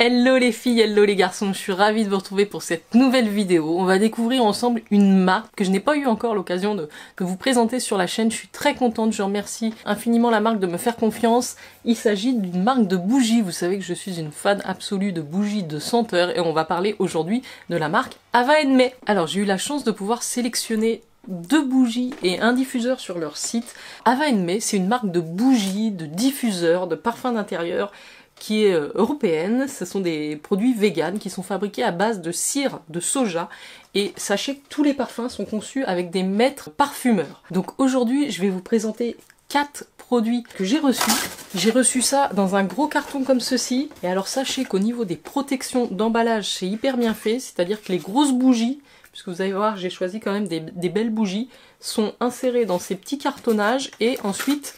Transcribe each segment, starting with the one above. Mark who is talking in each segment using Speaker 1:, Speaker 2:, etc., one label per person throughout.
Speaker 1: Hello les filles, hello les garçons, je suis ravie de vous retrouver pour cette nouvelle vidéo. On va découvrir ensemble une marque que je n'ai pas eu encore l'occasion de vous présenter sur la chaîne. Je suis très contente, je remercie infiniment la marque de me faire confiance. Il s'agit d'une marque de bougies. Vous savez que je suis une fan absolue de bougies de senteur et on va parler aujourd'hui de la marque Ava & May. Alors j'ai eu la chance de pouvoir sélectionner 2 bougies et un diffuseur sur leur site. Ava & May, c'est une marque de bougies, de diffuseurs, de parfums d'intérieur qui est européenne. Ce sont des produits véganes qui sont fabriqués à base de cire de soja. Et sachez que tous les parfums sont conçus avec des maîtres parfumeurs. Donc aujourd'hui, je vais vous présenter 4 produits que j'ai reçus. J'ai reçu ça dans un gros carton comme ceci. Et alors sachez qu'au niveau des protections d'emballage, c'est hyper bien fait. C'est-à-dire que les grosses bougies, puisque vous allez voir, j'ai choisi quand même des belles bougies, sont insérées dans ces petits cartonnages et ensuite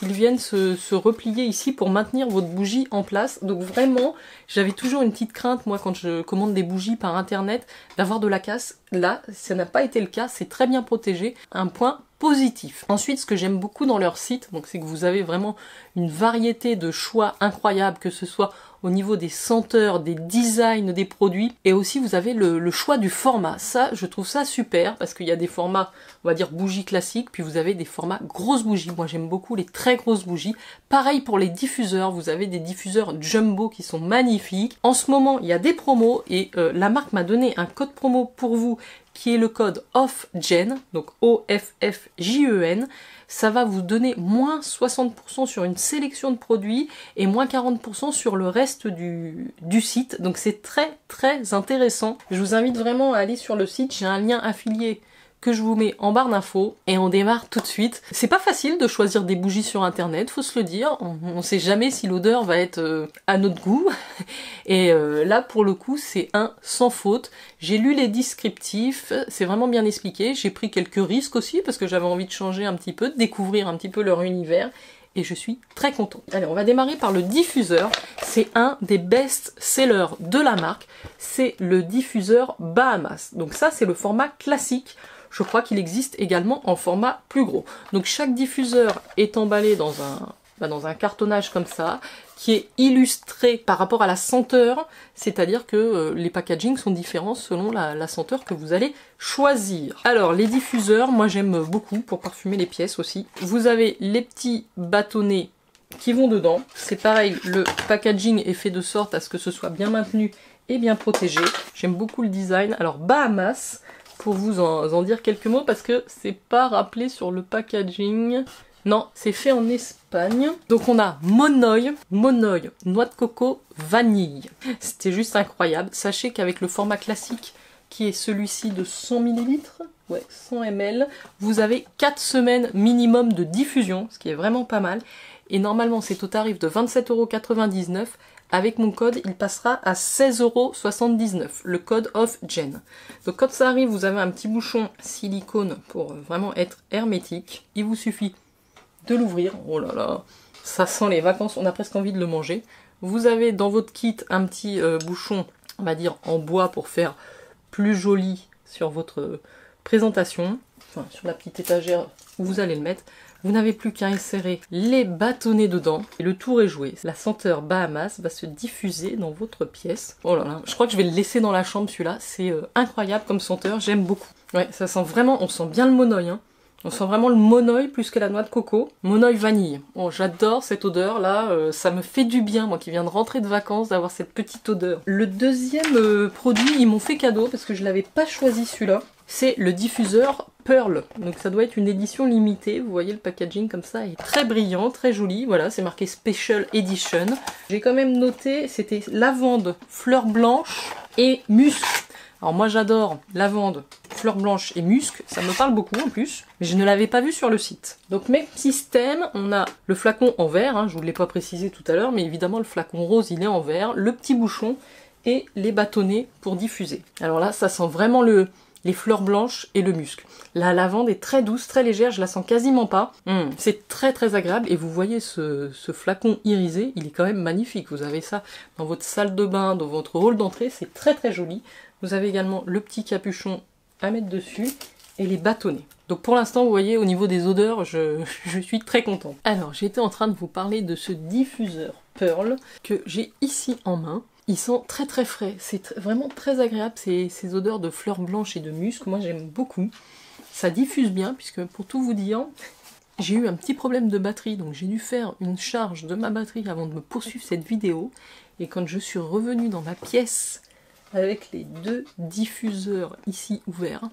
Speaker 1: ils viennent se replier ici pour maintenir votre bougie en place. Donc vraiment, j'avais toujours une petite crainte, moi, quand je commande des bougies par internet, d'avoir de la casse. Là, ça n'a pas été le cas, c'est très bien protégé. Un point positif. Ensuite, ce que j'aime beaucoup dans leur site, donc c'est que vous avez vraiment une variété de choix incroyables, que ce soit au niveau des senteurs, des designs des produits, et aussi vous avez le choix du format. Ça, je trouve ça super, parce qu'il y a des formats, on va dire bougies classiques, puis vous avez des formats grosses bougies. Moi j'aime beaucoup les très grosses bougies. Pareil pour les diffuseurs, vous avez des diffuseurs jumbo qui sont magnifiques. En ce moment, il y a des promos, et la marque m'a donné un code promo pour vous, qui est le code OFFGEN, donc OFFJEN. Ça va vous donner moins 60% sur une sélection de produits et moins 40% sur le reste du site. Donc c'est très très intéressant. Je vous invite vraiment à aller sur le site, j'ai un lien affilié que je vous mets en barre d'infos et on démarre tout de suite. C'est pas facile de choisir des bougies sur internet, faut se le dire. On sait jamais si l'odeur va être à notre goût. Et là pour le coup c'est un sans faute. J'ai lu les descriptifs, c'est vraiment bien expliqué. J'ai pris quelques risques aussi parce que j'avais envie de changer un petit peu, de découvrir un petit peu leur univers. Et je suis très contente. Allez, on va démarrer par le diffuseur. C'est un des best-sellers de la marque. C'est le diffuseur Bahamas. Donc ça c'est le format classique. Je crois qu'il existe également en format plus gros. Donc chaque diffuseur est emballé dans un cartonnage comme ça, qui est illustré par rapport à la senteur, c'est-à-dire que les packagings sont différents selon la senteur que vous allez choisir. Alors les diffuseurs, moi j'aime beaucoup pour parfumer les pièces aussi. Vous avez les petits bâtonnets qui vont dedans. C'est pareil, le packaging est fait de sorte à ce que ce soit bien maintenu et bien protégé. J'aime beaucoup le design. Alors Bahamas, pour vous en dire quelques mots, parce que c'est pas rappelé sur le packaging. Non, c'est fait en Espagne. Donc on a Monoï, noix de coco, vanille. C'était juste incroyable. Sachez qu'avec le format classique, qui est celui-ci de 100 ml, ouais, 100 ml, vous avez 4 semaines minimum de diffusion, ce qui est vraiment pas mal. Et normalement, c'est au tarif de 27,99 €. Avec mon code, il passera à 16,79 €, le code OFFGEN. Donc quand ça arrive, vous avez un petit bouchon silicone pour vraiment être hermétique. Il vous suffit de l'ouvrir. Oh là là, ça sent les vacances, on a presque envie de le manger. Vous avez dans votre kit un petit bouchon, on va dire en bois, pour faire plus joli sur votre présentation, enfin sur la petite étagère où vous allez le mettre. Vous n'avez plus qu'à insérer les bâtonnets dedans et le tour est joué. La senteur Bahamas va se diffuser dans votre pièce. Oh là là, je crois que je vais le laisser dans la chambre celui-là. C'est incroyable comme senteur, j'aime beaucoup. Ouais, ça sent vraiment, on sent bien le monoï, hein. On sent vraiment le monoï plus que la noix de coco. Monoï vanille. Oh, j'adore cette odeur là, ça me fait du bien, moi qui viens de rentrer de vacances, d'avoir cette petite odeur. Le deuxième produit, ils m'ont fait cadeau parce que je l'avais pas choisi celui-là. C'est le diffuseur Pearl. Donc ça doit être une édition limitée. Vous voyez le packaging comme ça, il est très brillant, très joli. Voilà, c'est marqué Special Edition. J'ai quand même noté, c'était lavande, fleur blanche et musc. Alors moi j'adore lavande, fleur blanche et musc, ça me parle beaucoup en plus, mais je ne l'avais pas vu sur le site. Donc même système, on a le flacon en verre, hein, je ne vous l'ai pas précisé tout à l'heure, mais évidemment le flacon rose il est en verre, le petit bouchon et les bâtonnets pour diffuser. Alors là ça sent vraiment les fleurs blanches et le musc. La lavande est très douce, très légère, je la sens quasiment pas. C'est très très agréable et vous voyez ce flacon irisé, il est quand même magnifique. Vous avez ça dans votre salle de bain, dans votre hall d'entrée, c'est très très joli. Vous avez également le petit capuchon à mettre dessus et les bâtonnets. Donc pour l'instant, vous voyez, au niveau des odeurs, je suis très contente. Alors, j'étais en train de vous parler de ce diffuseur Pearl que j'ai ici en main. Il sent très très frais, c'est vraiment très agréable, ces odeurs de fleurs blanches et de musc, moi j'aime beaucoup. Ça diffuse bien, puisque pour tout vous dire, j'ai eu un petit problème de batterie, donc j'ai dû faire une charge de ma batterie avant de me poursuivre cette vidéo. Et quand je suis revenue dans ma pièce avec les deux diffuseurs ici ouverts,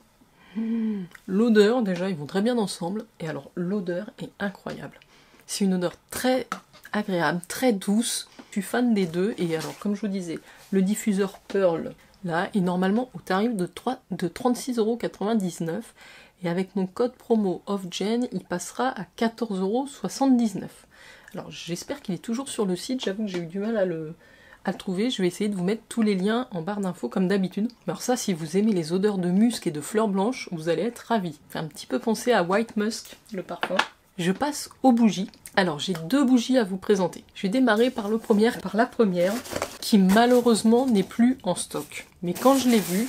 Speaker 1: l'odeur, déjà, ils vont très bien ensemble. Et alors, l'odeur est incroyable. C'est une odeur très agréable, très douce. Je suis fan des deux. Et alors, comme je vous disais, le diffuseur Pearl, là, est normalement au tarif de 36,99 €. Et avec mon code promo OFFGEN, il passera à 14,79 €. Alors, j'espère qu'il est toujours sur le site. J'avoue que j'ai eu du mal à le trouver. Je vais essayer de vous mettre tous les liens en barre d'infos comme d'habitude. Alors ça, si vous aimez les odeurs de musc et de fleurs blanches, vous allez être ravis. Ça fait un petit peu penser à White Musk, le parfum. Je passe aux bougies. Alors j'ai deux bougies à vous présenter. Je vais démarrer par la première, qui malheureusement n'est plus en stock. Mais quand je l'ai vue,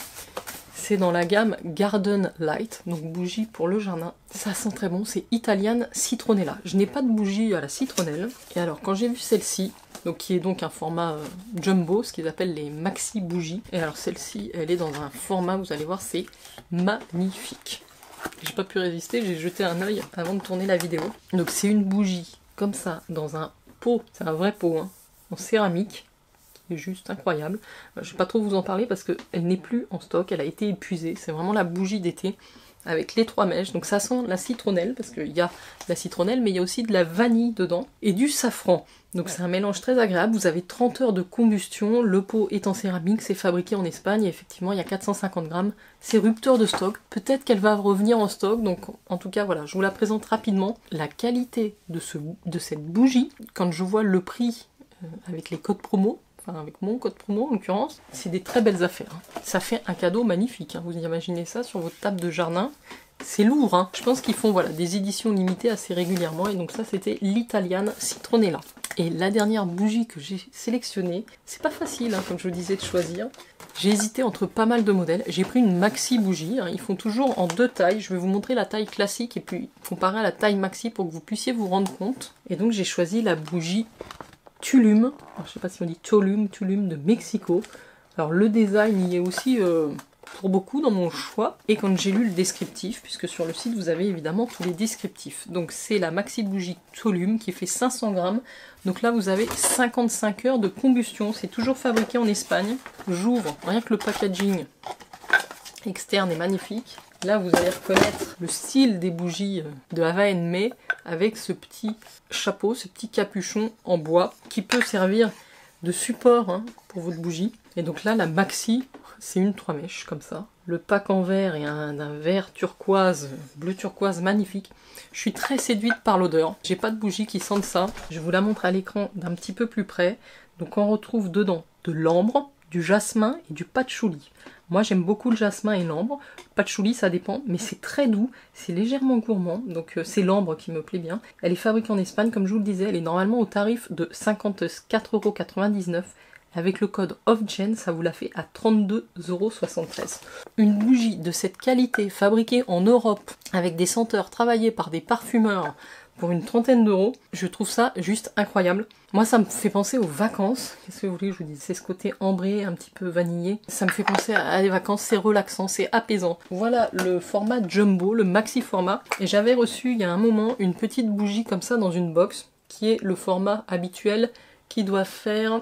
Speaker 1: c'est dans la gamme Garden Light, donc bougie pour le jardin. Ça sent très bon, c'est Italian Citronella. Je n'ai pas de bougie à la citronnelle. Et alors quand j'ai vu celle-ci, donc qui est donc un format jumbo, ce qu'ils appellent les maxi bougies. Et alors celle-ci, elle est dans un format, vous allez voir, c'est magnifique. J'ai pas pu résister, j'ai jeté un œil avant de tourner la vidéo. Donc c'est une bougie comme ça, dans un pot, c'est un vrai pot, hein, en céramique, qui est juste incroyable. Je vais pas trop vous en parler parce qu'elle n'est plus en stock, elle a été épuisée. C'est vraiment la bougie d'été avec les 3 mèches. Donc ça sent la citronnelle, parce qu'il y a de la citronnelle, mais il y a aussi de la vanille dedans, et du safran. Donc c'est un mélange très agréable, vous avez 30 heures de combustion, le pot est en céramique, c'est fabriqué en Espagne, et effectivement il y a 450 grammes, c'est rupture de stock, peut-être qu'elle va revenir en stock, donc en tout cas voilà, je vous la présente rapidement. La qualité de cette bougie, quand je vois le prix avec les codes promo, enfin avec mon code promo en l'occurrence, c'est des très belles affaires. Hein. Ça fait un cadeau magnifique, hein. Vous imaginez ça sur votre table de jardin. C'est lourd, hein. Je pense qu'ils font voilà, des éditions limitées assez régulièrement, et donc ça c'était l'Italian Citronella. Et la dernière bougie que j'ai sélectionnée, c'est pas facile, hein, comme je vous disais, de choisir. J'ai hésité entre pas mal de modèles. J'ai pris une maxi bougie, hein. Ils font toujours en 2 tailles. Je vais vous montrer la taille classique et puis comparer à la taille maxi pour que vous puissiez vous rendre compte. Et donc j'ai choisi la bougie Tulum. Alors, je sais pas si on dit Tulum de Mexico. Alors le design y est aussi pour beaucoup dans mon choix. Et quand j'ai lu le descriptif, puisque sur le site vous avez évidemment tous les descriptifs. Donc c'est la maxi bougie Tulum qui fait 500 grammes. Donc là vous avez 55 heures de combustion. C'est toujours fabriqué en Espagne. J'ouvre, rien que le packaging externe est magnifique. Là vous allez reconnaître le style des bougies de Ava May avec ce petit chapeau, ce petit capuchon en bois qui peut servir de support, hein, pour votre bougie. Et donc là la maxi, c'est une 3 mèches comme ça. Le pack en verre est un vert turquoise, bleu turquoise magnifique. Je suis très séduite par l'odeur. J'ai pas de bougie qui sente ça. Je vous la montre à l'écran d'un petit peu plus près. Donc on retrouve dedans de l'ambre, du jasmin et du patchouli. Moi j'aime beaucoup le jasmin et l'ambre. Patchouli ça dépend, mais c'est très doux, c'est légèrement gourmand, donc c'est l'ambre qui me plaît bien. Elle est fabriquée en Espagne, comme je vous le disais, elle est normalement au tarif de 54,99 €. Avec le code OFFGEN, ça vous la fait à 32,73 €. Une bougie de cette qualité, fabriquée en Europe, avec des senteurs travaillées par des parfumeurs pour une 30aine d'euros, je trouve ça juste incroyable. Moi, ça me fait penser aux vacances. Qu'est-ce que vous voulez que je vous dise? C'est ce côté ambré, un petit peu vanillé. Ça me fait penser à des vacances, c'est relaxant, c'est apaisant. Voilà le format jumbo, le maxi format. Et j'avais reçu il y a un moment une petite bougie comme ça dans une box, qui est le format habituel, qui doit faire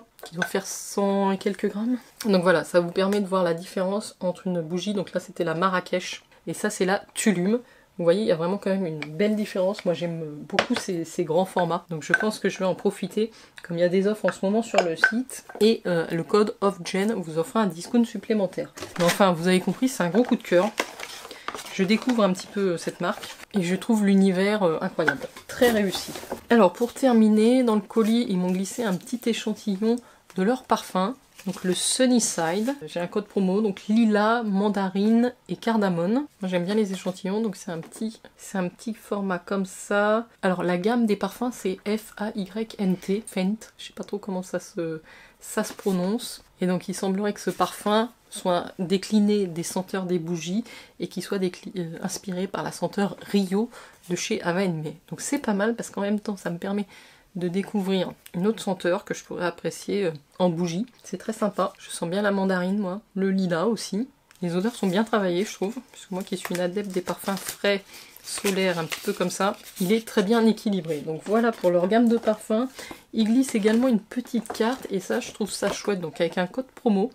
Speaker 1: 100 et quelques grammes. Donc voilà, ça vous permet de voir la différence entre une bougie, donc là c'était la Marrakech, et ça c'est la Tulum. Vous voyez, il y a vraiment quand même une belle différence. Moi j'aime beaucoup ces grands formats, donc je pense que je vais en profiter, comme il y a des offres en ce moment sur le site, et le code OFFGEN vous offre un discount supplémentaire. Mais enfin, vous avez compris, c'est un gros coup de cœur. Je découvre un petit peu cette marque et je trouve l'univers incroyable, très réussi. Alors pour terminer, dans le colis, ils m'ont glissé un petit échantillon de leur parfum, donc le Sunnyside. J'ai un code promo, donc lilas, mandarine et cardamone. Moi j'aime bien les échantillons, donc c'est un petit format comme ça. Alors la gamme des parfums c'est F-A-Y-N-T, Fent, je sais pas trop comment ça se prononce. Et donc il semblerait que ce parfum soit décliné des senteurs des bougies et qui soit inspiré par la senteur Rio de chez Ava May. Donc c'est pas mal parce qu'en même temps ça me permet de découvrir une autre senteur que je pourrais apprécier en bougie. C'est très sympa, je sens bien la mandarine moi, le lilas aussi. Les odeurs sont bien travaillées je trouve, parce que moi qui suis une adepte des parfums frais, solaires, un petit peu comme ça, il est très bien équilibré. Donc voilà pour leur gamme de parfums. Ils glissent également une petite carte et ça je trouve ça chouette, donc avec un code promo.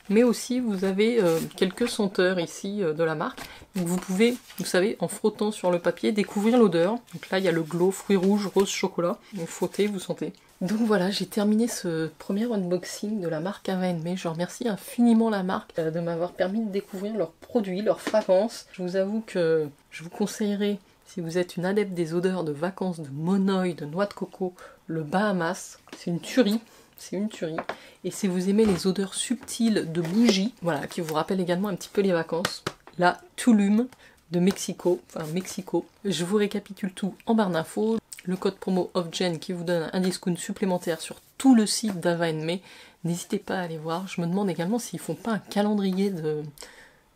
Speaker 1: Mais aussi vous avez quelques senteurs ici de la marque. Donc vous pouvez, vous savez, en frottant sur le papier, découvrir l'odeur. Donc là il y a le glow fruits rouges, rose, chocolat. Vous frottez, vous sentez. Donc voilà, j'ai terminé ce premier unboxing de la marque Ava & May. Je remercie infiniment la marque de m'avoir permis de découvrir leurs produits, leurs fragrances. Je vous avoue que je vous conseillerais, si vous êtes une adepte des odeurs de vacances, de monoï, de noix de coco, le Bahamas. C'est une tuerie. C'est une tuerie. Et si vous aimez les odeurs subtiles de bougies, voilà, qui vous rappellent également un petit peu les vacances, la Tulum de Mexico, enfin Mexico. Je vous récapitule tout en barre d'infos. Le code promo OFFGEN qui vous donne un discount supplémentaire sur tout le site d'Ava & May. N'hésitez pas à aller voir. Je me demande également s'ils font pas un calendrier de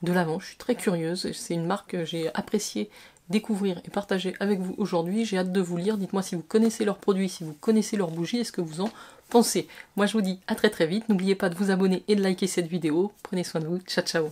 Speaker 1: l'Avent. Je suis très curieuse. C'est une marque que j'ai appréciée découvrir et partager avec vous aujourd'hui. J'ai hâte de vous lire. Dites-moi si vous connaissez leurs produits, si vous connaissez leurs bougies, est-ce que vous en pensez. Moi je vous dis à très vite. N'oubliez pas de vous abonner et de liker cette vidéo. Prenez soin de vous. Ciao ciao.